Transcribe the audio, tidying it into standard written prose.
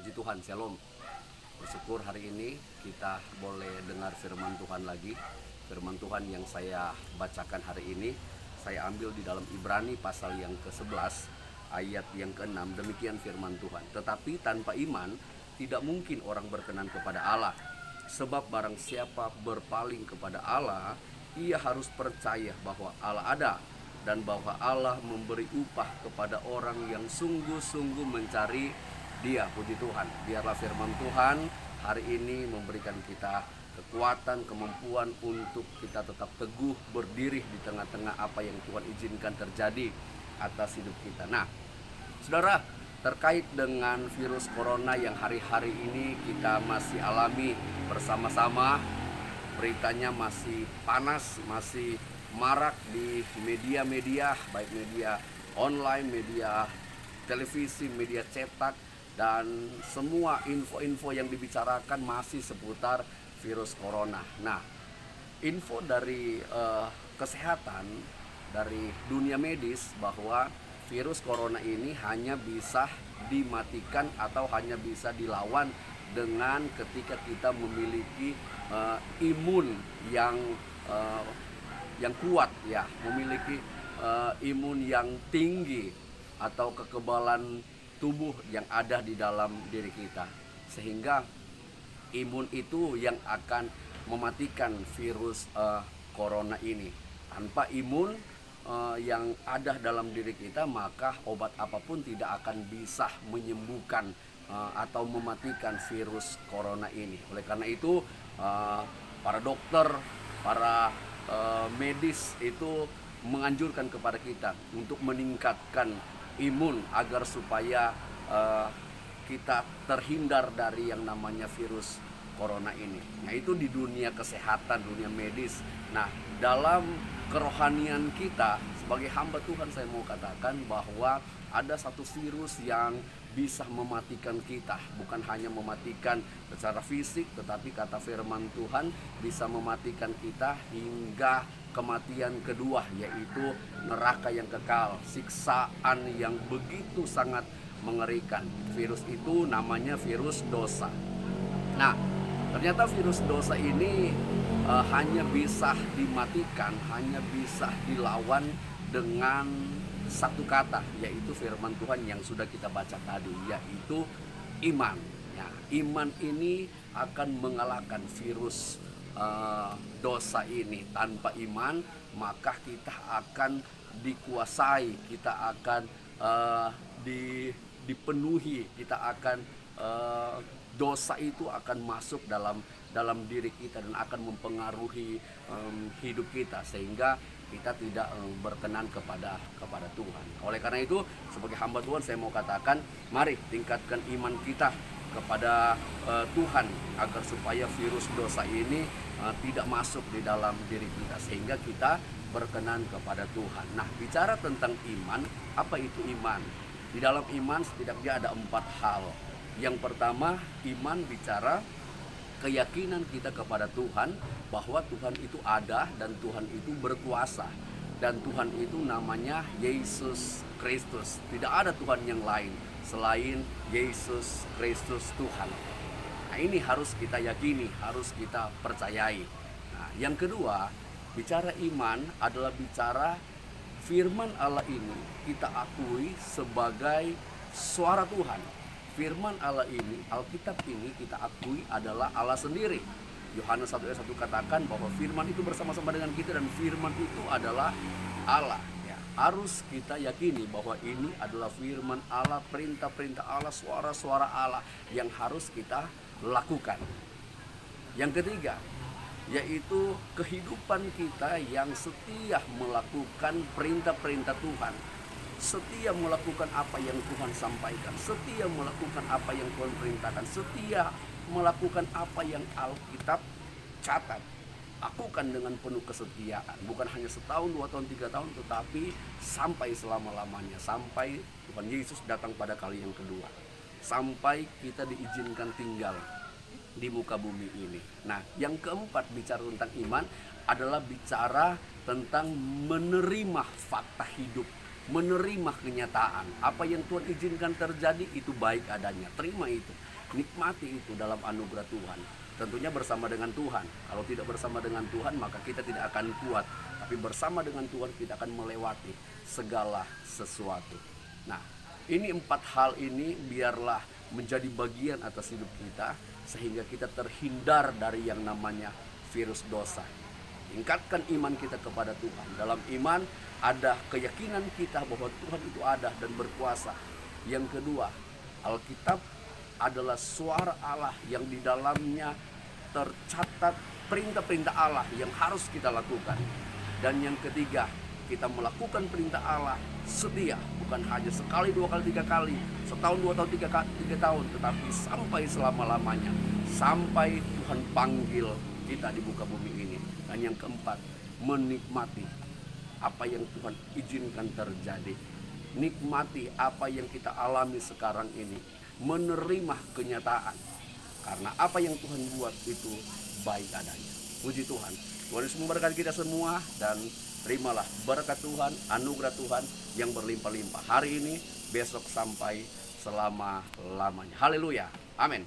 Puji Tuhan, Shalom. Bersyukur hari ini kita boleh dengar firman Tuhan lagi. Firman Tuhan yang saya bacakan hari ini, saya ambil di dalam Ibrani pasal yang ke-11 ayat yang ke-6. Demikian firman Tuhan. Tetapi tanpa iman tidak mungkin orang berkenan kepada Allah. Sebab barang siapa berpaling kepada Allah, ia harus percaya bahwa Allah ada dan bahwa Allah memberi upah kepada orang yang sungguh-sungguh mencari Dia. Puji Tuhan. Biarlah firman Tuhan hari ini memberikan kita kekuatan, kemampuan untuk kita tetap teguh berdiri di tengah-tengah apa yang Tuhan izinkan terjadi atas hidup kita. Nah, saudara, terkait dengan virus corona yang hari-hari ini kita masih alami bersama-sama, beritanya masih panas, masih marak di media-media, baik media online, media televisi, media cetak, dan semua info-info yang dibicarakan masih seputar virus corona. Nah, info dari kesehatan, dari dunia medis bahwa virus corona ini hanya bisa dimatikan atau hanya bisa dilawan dengan ketika kita memiliki imun yang kuat, ya, memiliki imun yang tinggi atau kekebalan tubuh yang ada di dalam diri kita, sehingga imun itu yang akan mematikan virus corona ini. Tanpa imun yang ada dalam diri kita, maka obat apapun tidak akan bisa menyembuhkan atau mematikan virus corona ini. Oleh karena itu para dokter, para medis itu menganjurkan kepada kita untuk meningkatkan imun agar supaya kita terhindar dari yang namanya virus corona ini. Nah, itu di dunia kesehatan, dunia medis. Nah, dalam kerohanian kita sebagai hamba Tuhan, saya mau katakan bahwa ada satu virus yang bisa mematikan kita. Bukan hanya mematikan secara fisik, tetapi kata firman Tuhan bisa mematikan kita hingga kematian kedua, yaitu neraka yang kekal, siksaan yang begitu sangat mengerikan. Virus itu namanya virus dosa. Nah, ternyata virus dosa ini hanya bisa dimatikan, hanya bisa dilawan dengan satu kata, yaitu firman Tuhan yang sudah kita baca tadi, yaitu iman. Ya, iman ini akan mengalahkan virus dosa ini. Tanpa iman, maka kita akan dikuasai, kita akan dipenuhi, kita akan dosa itu akan masuk dalam diri kita dan akan mempengaruhi hidup kita, sehingga kita tidak berkenan kepada Tuhan. Oleh karena itu, sebagai hamba Tuhan, saya mau katakan, mari tingkatkan iman kita kepada Tuhan agar supaya virus dosa ini tidak masuk di dalam diri kita, sehingga kita berkenan kepada Tuhan. Nah, bicara tentang iman, apa itu iman? Di dalam iman setidaknya ada 4 hal. Yang pertama, iman bicara keyakinan kita kepada Tuhan bahwa Tuhan itu ada dan Tuhan itu berkuasa, dan Tuhan itu namanya Yesus Kristus. Tidak ada Tuhan yang lain selain Yesus Kristus Tuhan. Nah, ini harus kita yakini, harus kita percayai. Nah, yang kedua, bicara iman adalah bicara firman Allah ini kita akui sebagai suara Tuhan. Firman Allah ini, Alkitab ini kita akui adalah Allah sendiri. Yohanes 1 ayat 1 katakan bahwa firman itu bersama-sama dengan kita dan firman itu adalah Allah. Ya, harus kita yakini bahwa ini adalah firman Allah, perintah-perintah Allah, suara-suara Allah yang harus kita lakukan. Yang ketiga, yaitu kehidupan kita yang setia melakukan perintah-perintah Tuhan, setia melakukan apa yang Tuhan sampaikan, setia melakukan apa yang Tuhan perintahkan, setia melakukan apa yang Alkitab catat. Lakukan dengan penuh kesetiaan, bukan hanya setahun, 2 tahun, 3 tahun, tetapi sampai selama-lamanya, sampai Tuhan Yesus datang pada kali yang kedua, sampai kita diizinkan tinggal di muka bumi ini. Nah, yang keempat, bicara tentang iman adalah bicara tentang menerima fakta hidup, menerima kenyataan. Apa yang Tuhan izinkan terjadi itu baik adanya, terima itu. Nikmati itu dalam anugerah Tuhan. Tentunya bersama dengan Tuhan. Kalau tidak bersama dengan Tuhan, maka kita tidak akan kuat. Tapi bersama dengan Tuhan kita akan melewati segala sesuatu. Nah, ini 4 hal ini biarlah menjadi bagian atas hidup kita, sehingga kita terhindar dari yang namanya virus dosa. Tingkatkan iman kita kepada Tuhan. Dalam iman ada keyakinan kita bahwa Tuhan itu ada dan berkuasa. Yang kedua, Alkitab adalah suara Allah yang di dalamnya tercatat perintah-perintah Allah yang harus kita lakukan. Dan yang ketiga, kita melakukan perintah Allah setia, bukan hanya sekali, 2 kali, 3 kali, setahun, 2 tahun, 3 tahun, tetapi sampai selama-lamanya, sampai Tuhan panggil kita di muka bumi ini. Dan yang keempat, menikmati apa yang Tuhan izinkan terjadi. Nikmati apa yang kita alami sekarang ini, menerima kenyataan, karena apa yang Tuhan buat itu baik adanya. Puji Tuhan. Tuhan Yesus memberkati kita semua, dan terimalah berkat Tuhan, anugerah Tuhan yang berlimpah-limpah hari ini, besok, sampai selama-lamanya. Haleluya. Amin.